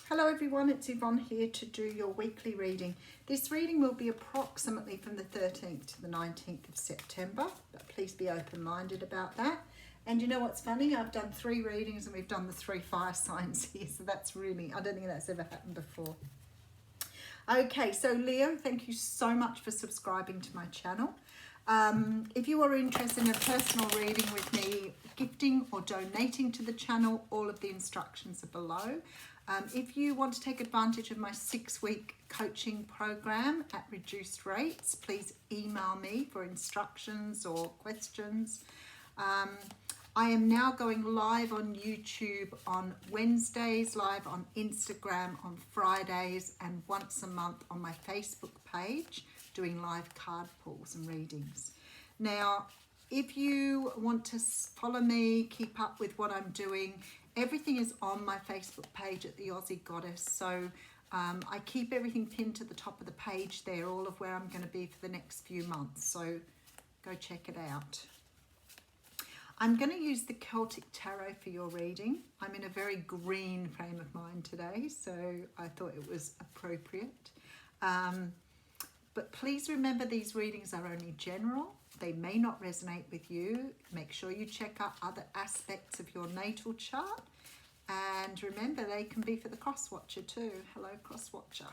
Hello everyone, it's Yvonne here to do your weekly reading. This reading will be approximately from the 13th to the 19th of September, but please be open-minded about that. And you know what's funny? I've done 3 readings and we've done the 3 fire signs here, so that's really, I don't think that's ever happened before. Okay, so Leo, thank you so much for subscribing to my channel. If you are interested in a personal reading with me, gifting or donating to the channel, all of the instructions are below. If you want to take advantage of my 6-week coaching program at reduced rates, please email me for instructions or questions. I am now going live on YouTube on Wednesdays, live on Instagram on Fridays, and once a month on my Facebook page, doing live card pulls and readings. Now, if you want to follow me, keep up with what I'm doing, everything is on my Facebook page at the Aussie Goddess. So I keep everything pinned to the top of the page there, all of where I'm going to be for the next few months. So go check it out. I'm going to use the Celtic Tarot for your reading. I'm in a very green frame of mind today, so I thought it was appropriate. But please remember, these readings are only general. They may not resonate with you. Make sure you check out other aspects of your natal chart. And remember, they can be for the cross-watcher too. Hello, cross-watcher.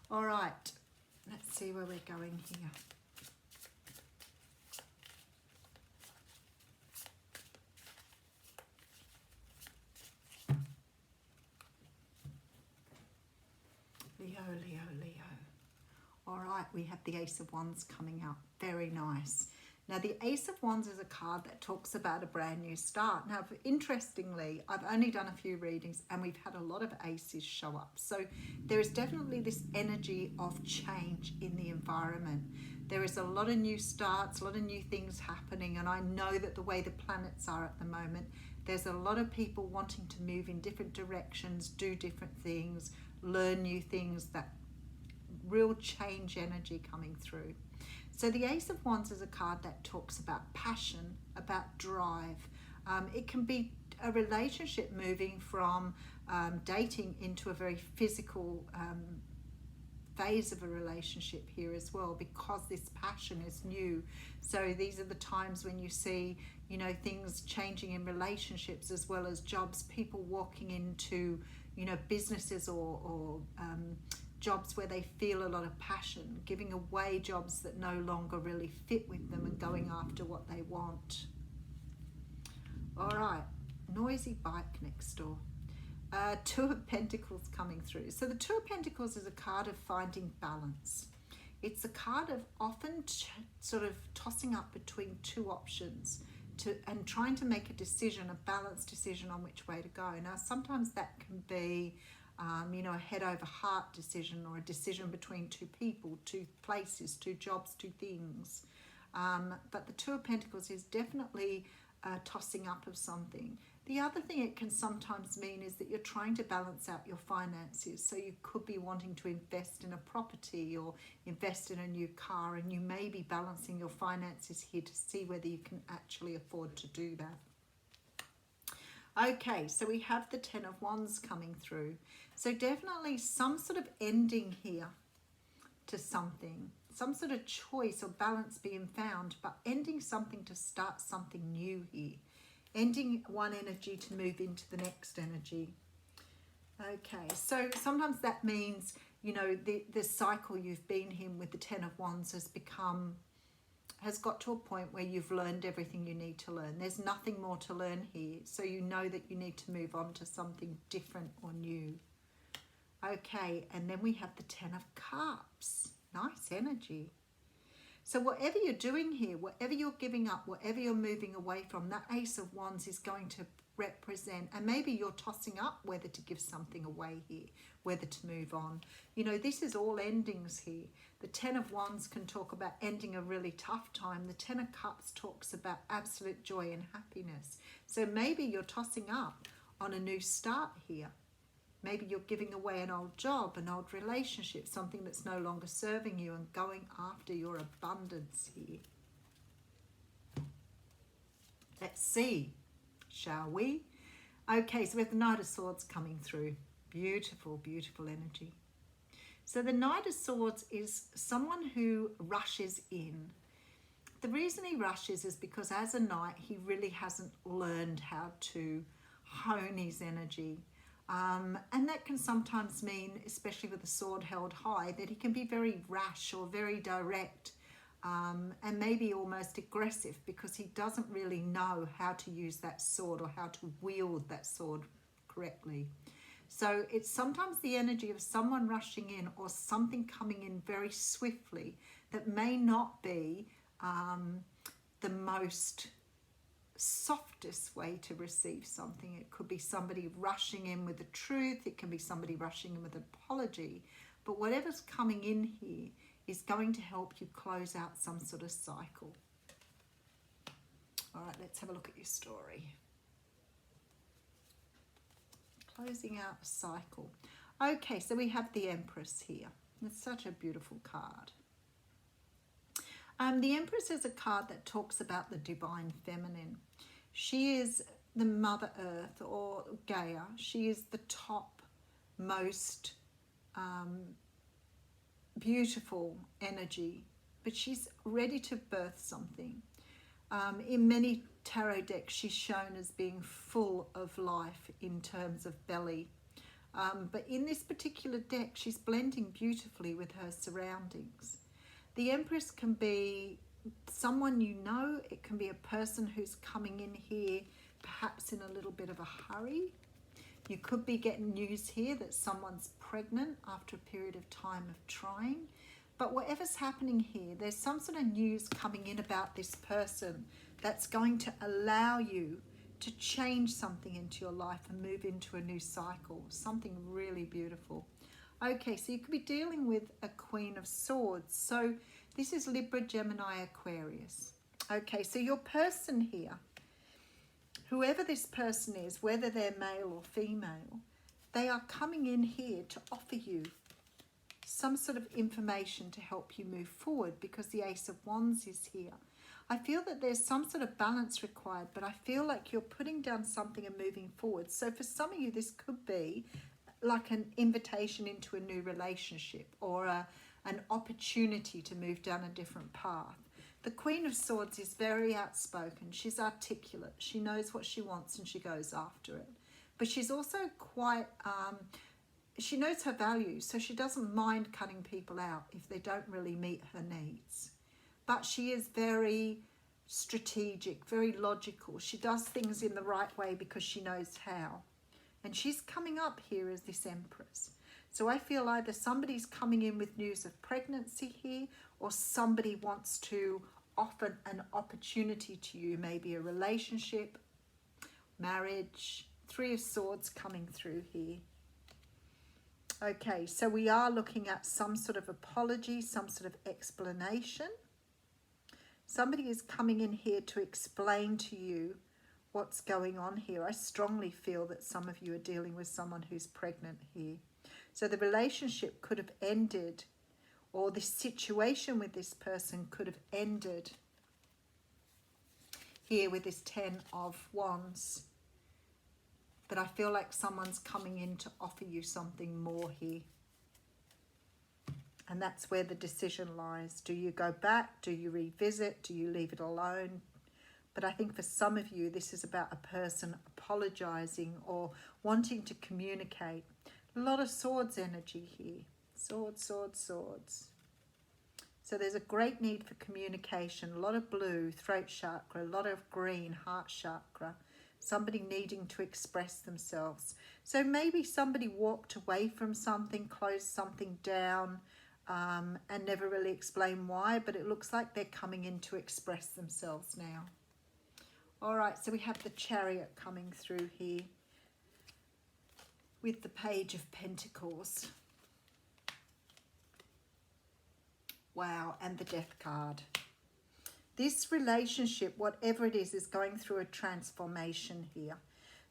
All right, let's see where we're going here. Leo, Leo, Leo. All right, we have the Ace of Wands coming out. Very nice. Now, the Ace of Wands is a card that talks about a brand new start. Now, interestingly, I've only done a few readings and we've had a lot of aces show up. So there is definitely this energy of change in the environment. There is a lot of new starts, a lot of new things happening. And I know that the way the planets are at the moment, there's a lot of people wanting to move in different directions, do different things, learn new things, that real change energy coming through. So the Ace of Wands is a card that talks about passion, about drive. It can be a relationship moving from dating into a very physical phase of a relationship here as well, because this passion is new. So these are the times when you see, you know, things changing in relationships as well as jobs, people walking into, you know, businesses or jobs where they feel a lot of passion, giving away jobs that no longer really fit with them and going after what they want. All right, noisy bike next door. 2 of Pentacles coming through. So the 2 of Pentacles is a card of finding balance. It's a card of often sort of tossing up between 2 options and trying to make a decision, a balanced decision on which way to go. Now, sometimes that can be you know, a head over heart decision, or a decision between 2 people, 2 places, 2 jobs, 2 things. But the 2 of Pentacles is definitely tossing up of something. The other thing it can sometimes mean is that you're trying to balance out your finances. So you could be wanting to invest in a property or invest in a new car, and you may be balancing your finances here to see whether you can actually afford to do that. Okay, so we have the 10 of Wands coming through. So definitely some sort of ending here to something, some sort of choice or balance being found, but ending something to start something new here. Ending one energy to move into the next energy. Okay, so sometimes that means, you know, the cycle you've been in with the 10 of Wands has got to a point where you've learned everything you need to learn. There's nothing more to learn here. So you know that you need to move on to something different or new. Okay, and then we have the 10 of Cups. Nice energy. So whatever you're doing here, whatever you're giving up, whatever you're moving away from, that Ace of Wands is going to represent, and maybe you're tossing up whether to give something away here, whether to move on. You know, this is all endings here. The 10 of Wands can talk about ending a really tough time. The 10 of Cups talks about absolute joy and happiness. So maybe you're tossing up on a new start here. Maybe you're giving away an old job, an old relationship, something that's no longer serving you, and going after your abundance here. Let's see, shall we? Okay, so we have the Knight of Swords coming through. Beautiful, beautiful energy. So the Knight of Swords is someone who rushes in. The reason he rushes is because as a knight, he really hasn't learned how to hone his energy. And that can sometimes mean, especially with the sword held high, that he can be very rash or very direct, and maybe almost aggressive because he doesn't really know how to use that sword or how to wield that sword correctly. So it's sometimes the energy of someone rushing in or something coming in very swiftly that may not be the most softest way to receive something. It could be somebody rushing in with the truth. It can be somebody rushing in with an apology. But whatever's coming in here is going to help you close out some sort of cycle. All right, let's have a look at your story. Closing out a cycle. Okay, so we have the Empress here. It's such a beautiful card. The Empress is a card that talks about the divine feminine. She is the Mother Earth, or Gaia. She is the top most beautiful energy, but she's ready to birth something. In many tarot decks, she's shown as being full of life in terms of belly. But in this particular deck, she's blending beautifully with her surroundings. The Empress can be someone you know. It can be a person who's coming in here perhaps in a little bit of a hurry. You could be getting news here that someone's pregnant after a period of time of trying. But whatever's happening here, there's some sort of news coming in about this person that's going to allow you to change something into your life and move into a new cycle, something really beautiful. Okay, so you could be dealing with a Queen of Swords. So this is Libra, Gemini, Aquarius. Okay, so your person here, whoever this person is, whether they're male or female, they are coming in here to offer you some sort of information to help you move forward because the Ace of Wands is here. I feel that there's some sort of balance required, but I feel like you're putting down something and moving forward. So for some of you, this could be like an invitation into a new relationship or an opportunity to move down a different path. The Queen of Swords is very outspoken. She's articulate. She knows what she wants and she goes after it. But she's also quite, she knows her values, so she doesn't mind cutting people out if they don't really meet her needs. But she is very strategic, very logical. She does things in the right way because she knows how. And she's coming up here as this Empress. So I feel either somebody's coming in with news of pregnancy here, or somebody wants to offer an opportunity to you, maybe a relationship, marriage. Three of Swords coming through here. Okay, so we are looking at some sort of apology, some sort of explanation. Somebody is coming in here to explain to you what's going on here. I strongly feel that some of you are dealing with someone who's pregnant here. So the relationship could have ended, or the situation with this person could have ended here with this 10 of Wands. But I feel like someone's coming in to offer you something more here. And that's where the decision lies. Do you go back? Do you revisit? Do you leave it alone? But I think for some of you, this is about a person apologizing or wanting to communicate. A lot of Swords energy here. Swords, swords, swords. So there's a great need for communication. A lot of blue, throat chakra. A lot of green, heart chakra. Somebody needing to express themselves. So maybe somebody walked away from something, closed something down, and never really explained why. But it looks like they're coming in to express themselves now. All right, so we have the Chariot coming through here with the Page of Pentacles. Wow, and the Death card. This relationship, whatever it is going through a transformation here.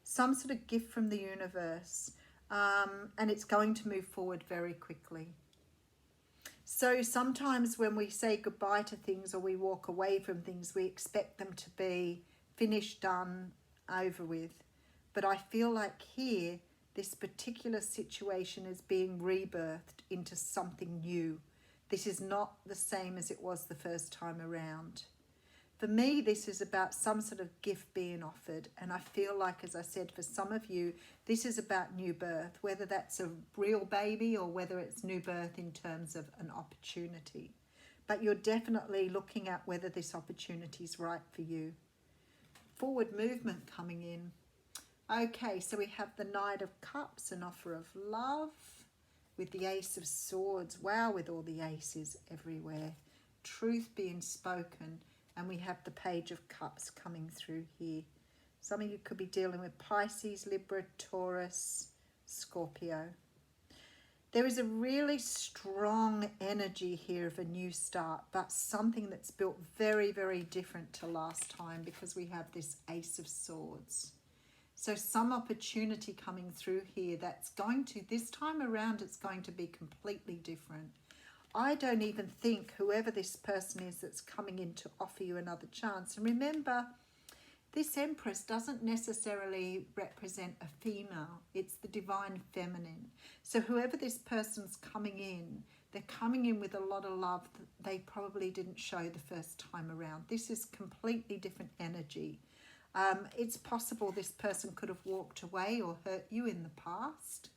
Some sort of gift from the universe, and it's going to move forward very quickly. So sometimes when we say goodbye to things or we walk away from things, we expect them to be finished, done, over with. But I feel like here, this particular situation is being rebirthed into something new. This is not the same as it was the first time around. For me, this is about some sort of gift being offered. And I feel like, as I said, for some of you, this is about new birth, whether that's a real baby or whether it's new birth in terms of an opportunity. But you're definitely looking at whether this opportunity is right for you. Forward movement coming in. Okay, so we have the Knight of Cups, an offer of love, with the Ace of Swords. Wow, with all the aces everywhere. Truth being spoken. And we have the Page of Cups coming through here. Some of you could be dealing with Pisces, Libra, Taurus, Scorpio. There is a really strong energy here of a new start, but something that's built very, very different to last time, because we have this Ace of Swords. So some opportunity coming through here that's going to, this time around, it's going to be completely different. I don't even think whoever this person is that's coming in to offer you another chance. And remember, this Empress doesn't necessarily represent a female. It's the divine feminine. So whoever this person's coming in, they're coming in with a lot of love that they probably didn't show the first time around. This is completely different energy. It's possible this person could have walked away or hurt you in the past.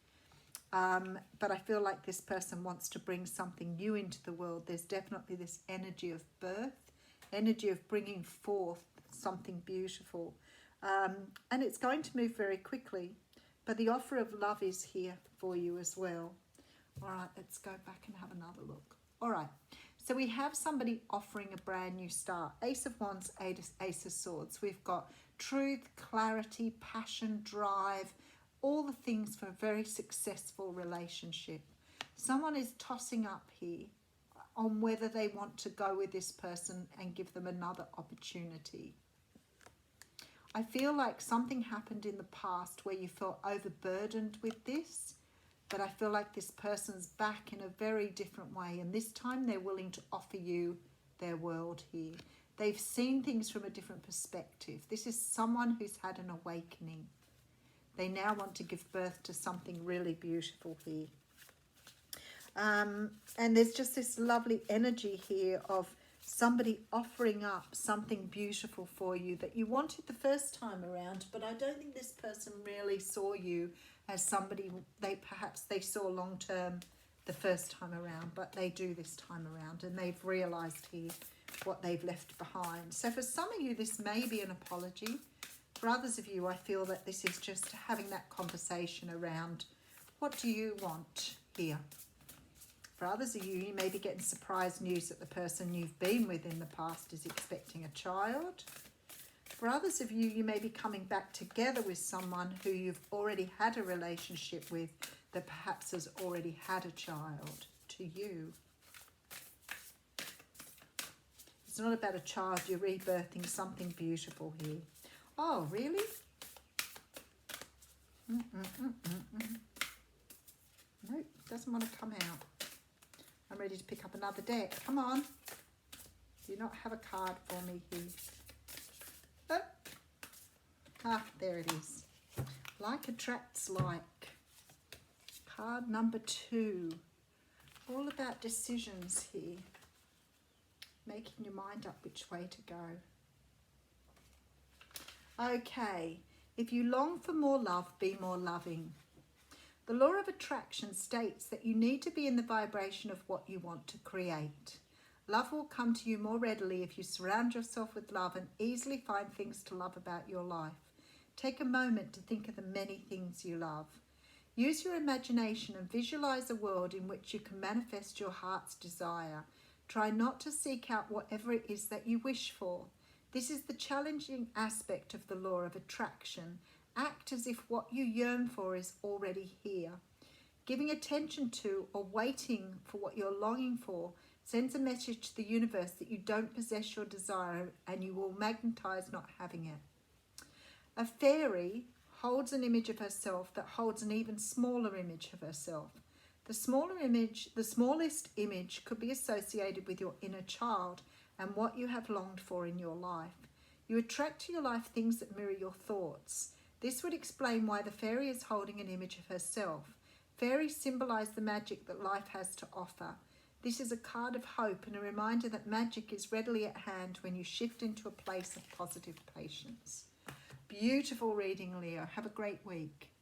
But I feel like this person wants to bring something new into the world. There's definitely this energy of birth, energy of bringing forth something beautiful. And it's going to move very quickly. But the offer of love is here for you as well. All right, let's go back and have another look. All right, so we have somebody offering a brand new start. Ace of Wands, Ace of Swords. We've got truth, clarity, passion, drive, all the things for a very successful relationship. Someone is tossing up here on whether they want to go with this person and give them another opportunity. I feel like something happened in the past where you felt overburdened with this, but I feel like this person's back in a very different way, and this time they're willing to offer you their world here. They've seen things from a different perspective. This is someone who's had an awakening. They now want to give birth to something really beautiful here. And there's just this lovely energy here of somebody offering up something beautiful for you that you wanted the first time around, but I don't think this person really saw you as somebody perhaps they saw long term the first time around, but they do this time around, and they've realized here what they've left behind. So for some of you, this may be an apology. For others of you, I feel that this is just having that conversation around, what do you want here? For others of you, you may be getting surprise news that the person you've been with in the past is expecting a child. For others of you, you may be coming back together with someone who you've already had a relationship with that perhaps has already had a child to you. It's not about a child, you're rebirthing something beautiful here. Oh, really? Nope, doesn't want to come out. I'm ready to pick up another deck. Come on. Do you not have a card for me here? Oh. Ah, there it is. Like attracts like. Card number 2. All about decisions here. Making your mind up which way to go. Okay, if you long for more love, be more loving. The law of attraction states that you need to be in the vibration of what you want to create. Love will come to you more readily if you surround yourself with love and easily find things to love about your life. Take a moment to think of the many things you love. Use your imagination and visualize a world in which you can manifest your heart's desire. Try not to seek out whatever it is that you wish for. This is the challenging aspect of the law of attraction. Act as if what you yearn for is already here. Giving attention to or waiting for what you're longing for sends a message to the universe that you don't possess your desire and you will magnetize not having it. A fairy holds an image of herself that holds an even smaller image of herself. The smallest image could be associated with your inner child and what you have longed for in your life. You attract to your life things that mirror your thoughts. This would explain why the fairy is holding an image of herself. Fairies symbolise the magic that life has to offer. This is a card of hope and a reminder that magic is readily at hand when you shift into a place of positive patience. Beautiful reading, Leo. Have a great week.